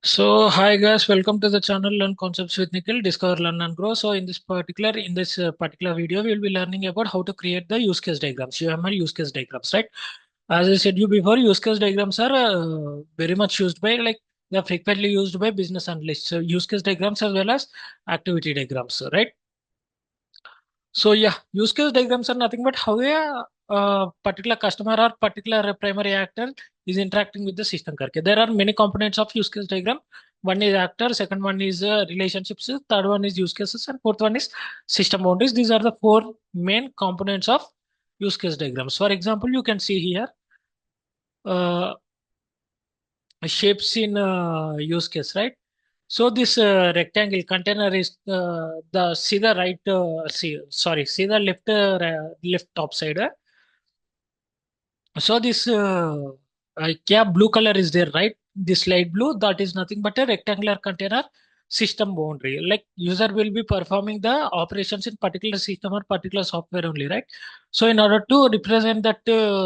Hi guys, welcome to the channel Learn Concepts with Nikhil, Discover, Learn and Grow. So in this particular video, we will be learning about how to create the use case diagrams, UML use case diagrams, right? As I said you before, use case diagrams are very much used by they are frequently used by business analysts. So use case diagrams as well as activity diagrams, right? So yeah, use case diagrams are nothing but how a particular customer or particular primary actor is interacting with the system. करके. There are many components of use case diagram. One is actor, second one is relationships, third one is use cases, and fourth one is system boundaries. These are the four main components of use case diagrams. For example, you can see here uh, shapes in use case, right? So this rectangle container is the see the right see the left top side. So this yeah, blue color is there, right? This light blue, that is nothing but a rectangular container system boundary. Like user will be performing the operations in particular system or particular software only, right? So in order to represent that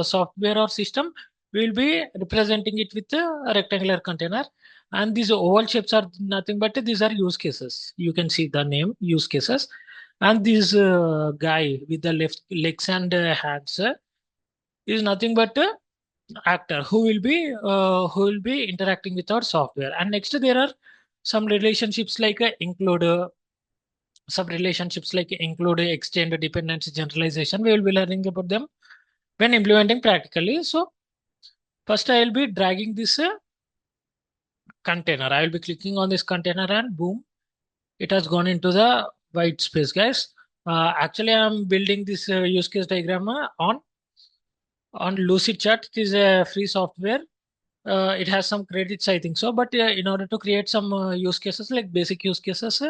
software or system, we will be representing it with a rectangular container. And these oval shapes are nothing but these are use cases. You can see the name use cases. And this guy with the left legs and hands is nothing but a actor who will be interacting with our software. And next there are some relationships like include extend dependency generalization. We will be learning about them when implementing practically. So first I will be dragging this container. I will be clicking on this container and boom, it has gone into the white space, guys. Actually I'm building this use case diagram on Lucid Chat. It is a free software. It has some credits, I think so. But in order to create some use cases, like basic use cases,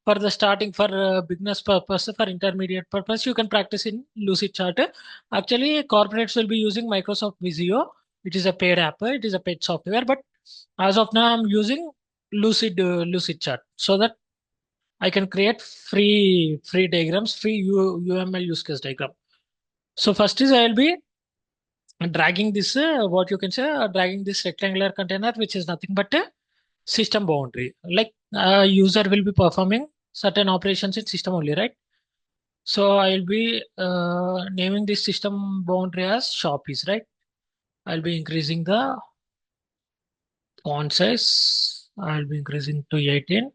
for the starting, for beginners purpose, for intermediate purpose, you can practice in Lucid Chart. Actually, corporates will be using Microsoft Visio. It is a paid app. It is a paid software. But as of now, I'm using Lucid Chart so that I can create free diagrams, UML use case diagram. So first is I'll be dragging this what you can say dragging this rectangular container, which is nothing but a system boundary. Like user will be performing certain operations in system only, right? So I'll be naming this system boundary as shop is, right? I'll be increasing the font size. I'll be increasing to 18.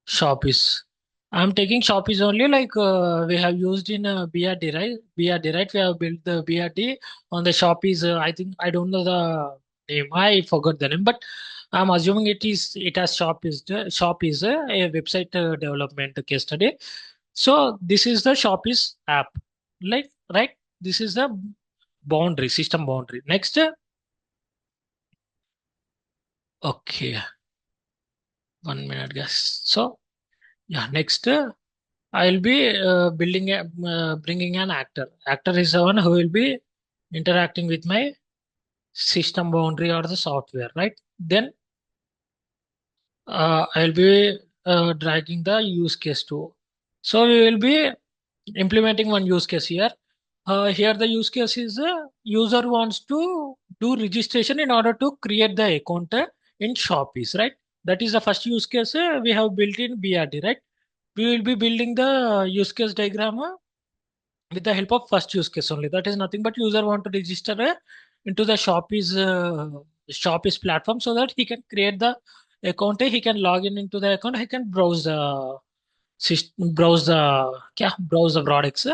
Shop is, I'm taking shop is only like we have used in BRD, right? BRD, right? We have built the BRD on the shop is. I think I don't know the name. I forgot the name, but I'm assuming it has shop is a website development case study. So this is the shop is app, like right? This is the boundary system boundary. Next, okay, 1 minute, guys. So yeah, next. I'll be bringing an actor. Actor is the one who will be interacting with my system boundary or the software, right? Then I'll be dragging the use case too. So we will be implementing one use case here. Here the use case is user wants to do registration in order to create the account in Shopee, right? That is the first use case we have built in BRD, right? We will be building the use case diagram with the help of first use case only. That is nothing but user want to register into the Shopee platform so that he can create the account. He can log in into the account. He can browse the browse the products.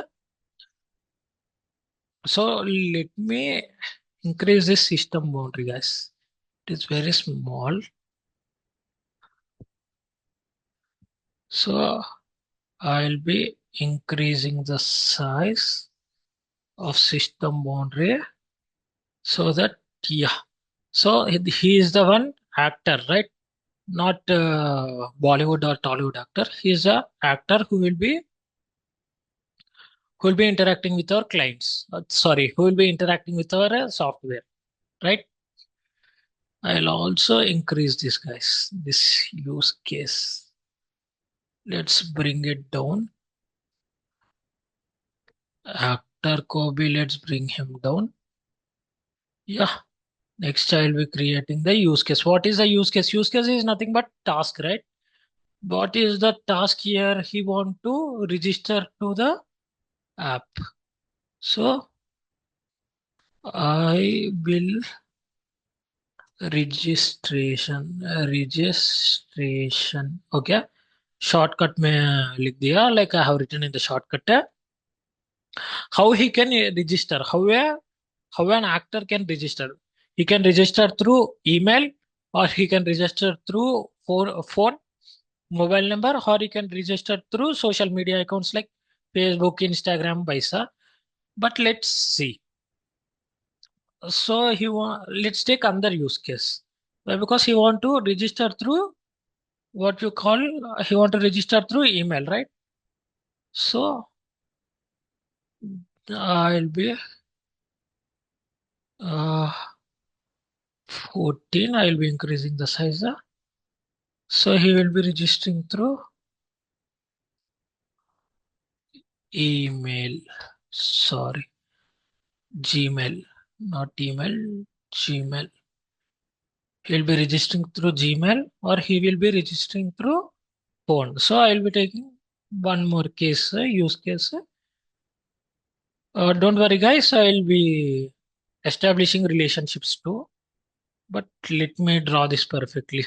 So let me increase this system boundary, guys. It is very small. So I'll be increasing the size of system boundary so that yeah. So he is the one actor, right? Not Bollywood or Tollywood actor. He is a actor who will be interacting with our clients. Sorry, who will be interacting with our software, right? I'll also increase this, guys. This use case. Let's bring it down. Actor Kobe, let's bring him down. Yeah. Next, I will be creating the use case. What is the use case? Use case is nothing but task, right? What is the task here? He want to register to the app. So I will registration. Okay. Shortcut में लिख दिया like I have written in the shortcut. How he can register? How an actor can register? He can register through email, or he can register through phone, mobile number, or he can register through social media accounts like Facebook, Instagram, Baisa. But let's see. So let's take another use case. Why? Because he want to register through what you call he want to register through email, right? So I'll be uh, 14. I will be increasing the size. So he will be registering through email. Sorry, Gmail, not email, Gmail. He'll be registering through Gmail, or he will be registering through phone. So I will be taking one more case, use case. Don't worry, guys. I will be establishing relationships too. But let me draw this perfectly.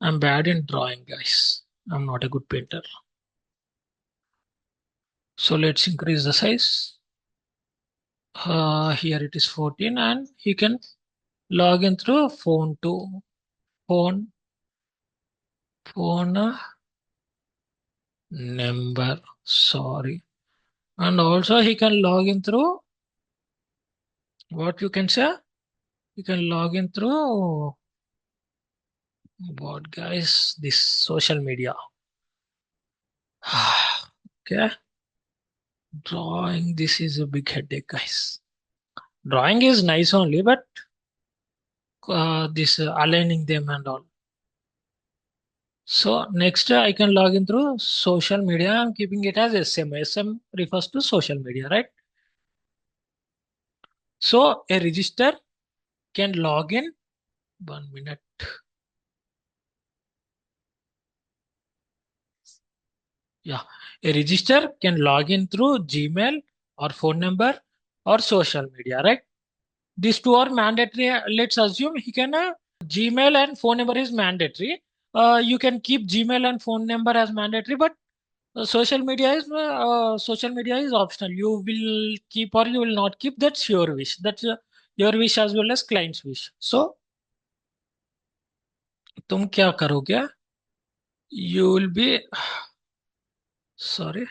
I'm bad in drawing, guys. I'm not a good painter. So let's increase the size. Here it is 14, and he can log in through phone to phone phone number. Sorry. And also he can log in through what you can say. You can log in through what, guys? This social media. Okay. Drawing. This is a big headache, guys. Drawing is nice only, but this aligning them and all. So next I can log in through social media. I'm keeping it as SM. SM refers to social media, right? So a register can log in. 1 minute. Yeah. A register can log in through Gmail or phone number or social media, right? These two are mandatory. Let's assume he can Gmail and phone number is mandatory. You can keep Gmail and phone number as mandatory, but social media is optional. You will keep or you will not keep. That's your wish. That's your wish as well as client's wish. So तुम क्या करोगे? You will be sorry.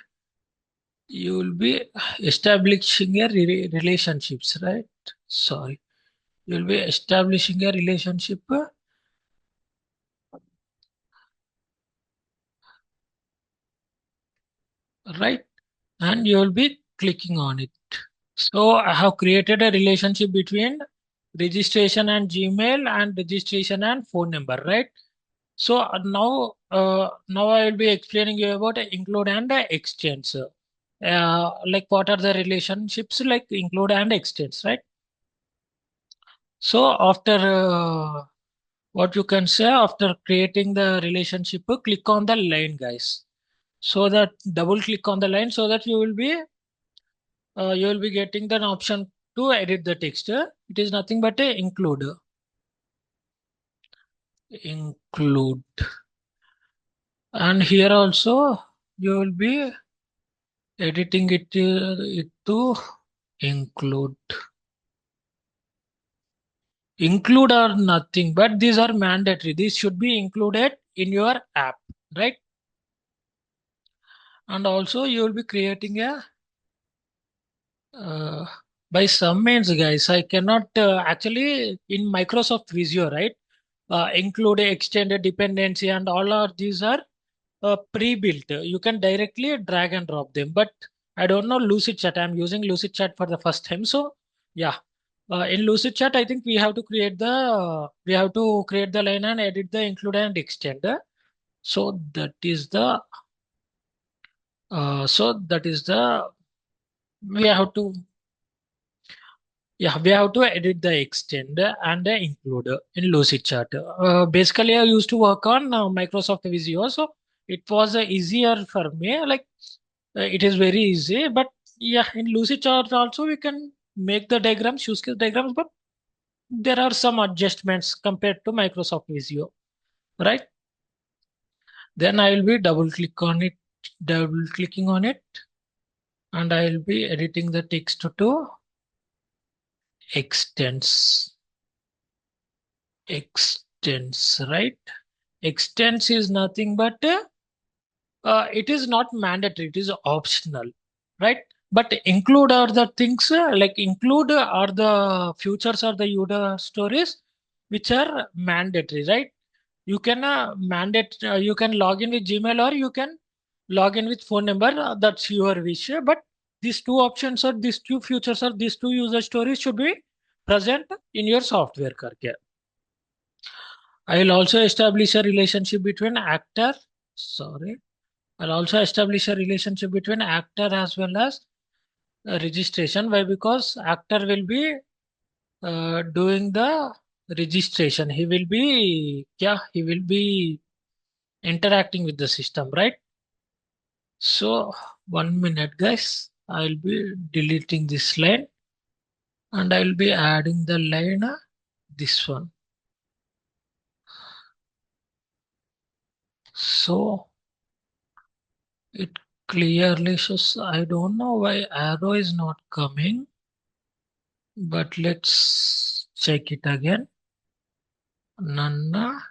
You will be establishing a relationships, right? Sorry. You will be establishing a relationship, right? And you will be clicking on it. So I have created a relationship between registration and Gmail and registration and phone number, right? So now I will be explaining you about include and extends. Like what are the relationships like include and extends, right? So after what you can say after creating the relationship, click on the line, guys. So that double click on the line so that you will be getting the option to edit the text. It is nothing but a include, and here also you will be editing it to include. Include are nothing but these are mandatory. These should be included in your app, right? And also you will be creating a uh, by some means, guys. I cannot actually in Microsoft Visio, right? Include extended dependency and all of these are pre-built. You can directly drag and drop them. But I don't know Lucid Chat. I'm using Lucid Chat for the first time. So yeah, in Lucid Chat, I think we have to create the line and edit the include and extend. So that is the so that is the we have to Yeah, we have to edit the extend and include in Lucidchart. Basically, I used to work on Microsoft Visio, so it was easier for me. Like it is very easy, but yeah, in Lucidchart also we can make the diagrams, use case diagrams, but there are some adjustments compared to Microsoft Visio, right? Then I will be double clicking on it, and I will be editing the text to extends, extends, right? Extends is nothing but it is not mandatory, it is optional, right? But include are the things like include are the futures or the user stories which are mandatory, right? You can you can log in with Gmail or you can log in with phone number. That's your wish. But these two options or these two futures or these two user stories should be present in your software. Karke. I will also establish a relationship between actor. Sorry. I'll also establish a relationship between actor as well as registration. Why? Because actor will be doing the registration. He will be, yeah, he will be interacting with the system, right? So 1 minute, guys. I'll be deleting this line and I'll be adding the line this one. So it clearly shows. I don't know why arrow is not coming, but let's check it again. None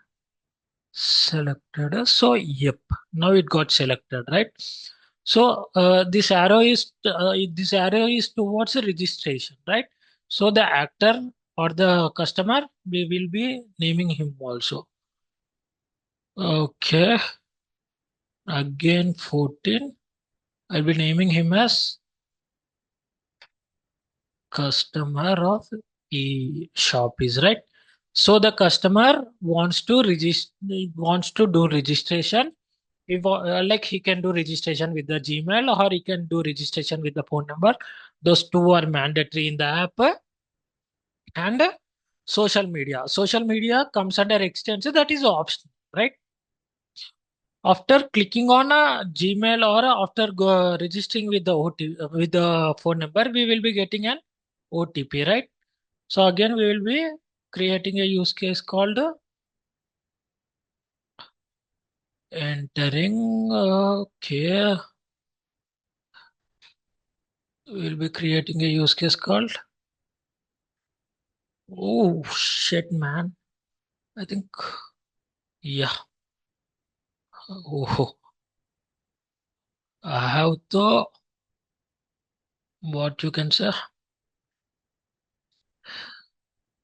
selected. So yep, now it got selected, right? So this arrow is towards a registration, right? So the actor or the customer, we will be naming him also. Okay, again 14. I'll be naming him as customer of e-shop is right. So the customer wants to register, wants to do registration. If like he can do registration with the Gmail or he can do registration with the phone number. Those two are mandatory in the app. And social media. Social media comes under extension that is optional, right? After clicking on a Gmail or after registering with the with the phone number, we will be getting an OTP, right? So again, we will be creating a use case called entering. Okay, we'll be creating a use case called. Oh shit, man! I think yeah. Oh, I have to what you can say.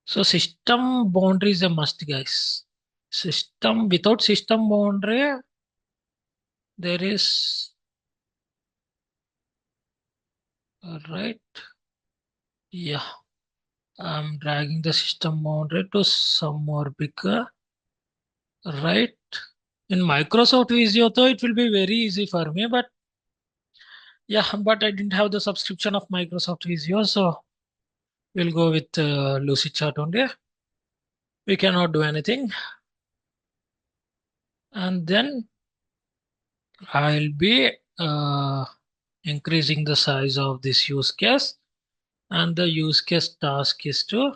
So system boundary is a must, guys. System without system boundary, there is right. Yeah, I'm dragging the system boundary to some more bigger, right? In Microsoft Visio, though, it will be very easy for me, but yeah, but I didn't have the subscription of Microsoft Visio, so we'll go with Lucidchart only. We cannot do anything. And then I'll be increasing the size of this use case. And the use case task is to.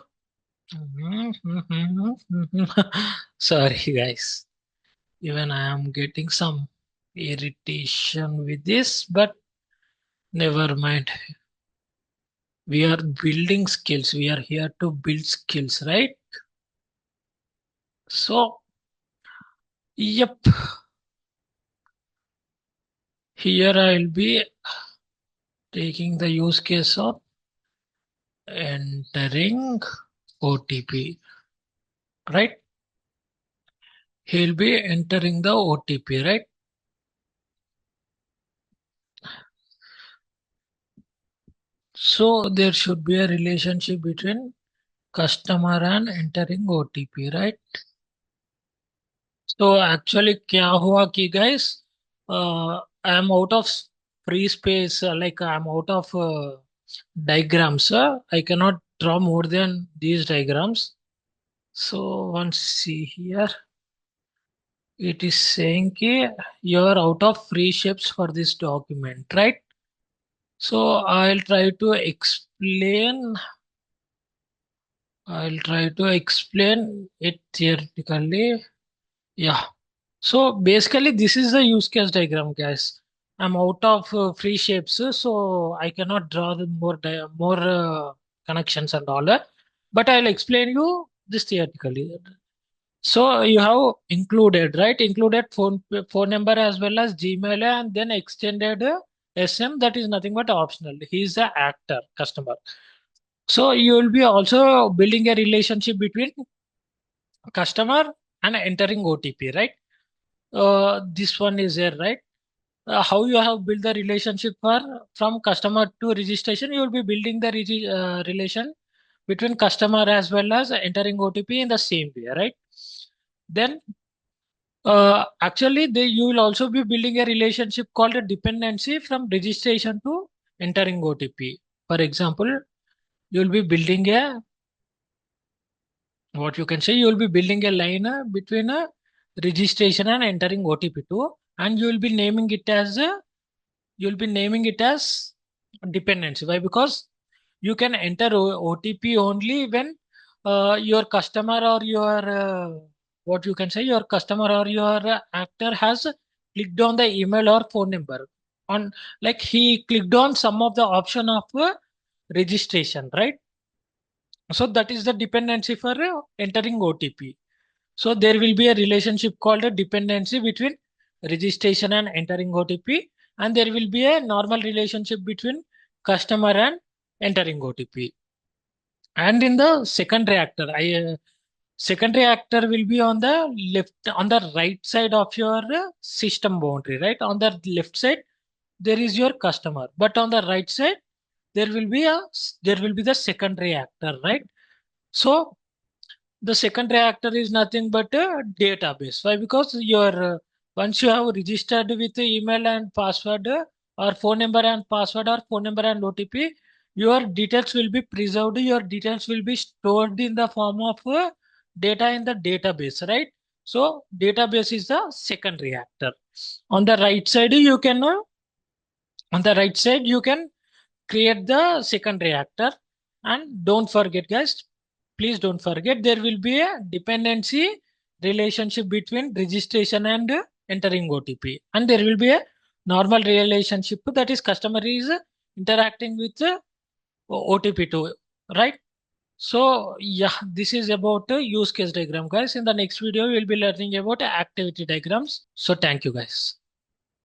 Sorry, guys. Even I am getting some irritation with this, but never mind. We are building skills. We are here to build skills, right? So, yep. Here I'll be taking the use case of entering OTP, right? He'll be entering the OTP, right? So there should be a relationship between customer and entering OTP, right? So actually क्या हुआ कि guys I am out of free space like I am out of diagrams I cannot draw more than these diagrams. So once see here, it is saying कि you are out of free shapes for this document, right? So I'll try to explain it theoretically. Yeah. So basically, this is the use case diagram, guys. I'm out of free shapes, so I cannot draw the more connections and all that. But I'll explain you this theoretically. So you have included, right? Included phone number as well as Gmail, and then extended SM. That is nothing but optional. He is the actor, customer. So you will be also building a relationship between customer and entering OTP, right? This one is there, right? How you have built the relationship for from customer to registration, you will be building the relation between customer as well as entering OTP in the same way, right? Then actually you will also be building a relationship called a dependency from registration to entering OTP. For example, you will be building a what you can say, you will be building a line between registration and entering OTP too, and you will be naming it as dependency. Why? Because you can enter OTP only when your customer or your what you can say, your customer or your actor has clicked on the email or phone number on, like he clicked on some of the option of registration, right? So that is the dependency for entering OTP. So there will be a relationship called a dependency between registration and entering OTP, and there will be a normal relationship between customer and entering OTP. And in the second reactor will be on the on the right side of your system boundary, right? On the left side there is your customer, but on the right side there will be the second reactor, right? So the second reactor is nothing but a database. Why? Because once you have registered with the email and password or phone number and password or phone number and OTP, your details will be preserved. Your details will be stored in the form of data in the database, right? So database is the second reactor. On the right side, on the right side you can create the second reactor. And don't forget, guys, please don't forget, there will be a dependency relationship between registration and entering OTP, and there will be a normal relationship, that is customer is interacting with OTP too, right? So yeah, this is about use case diagram, guys. In the next video we'll be learning about activity diagrams. So thank you, guys.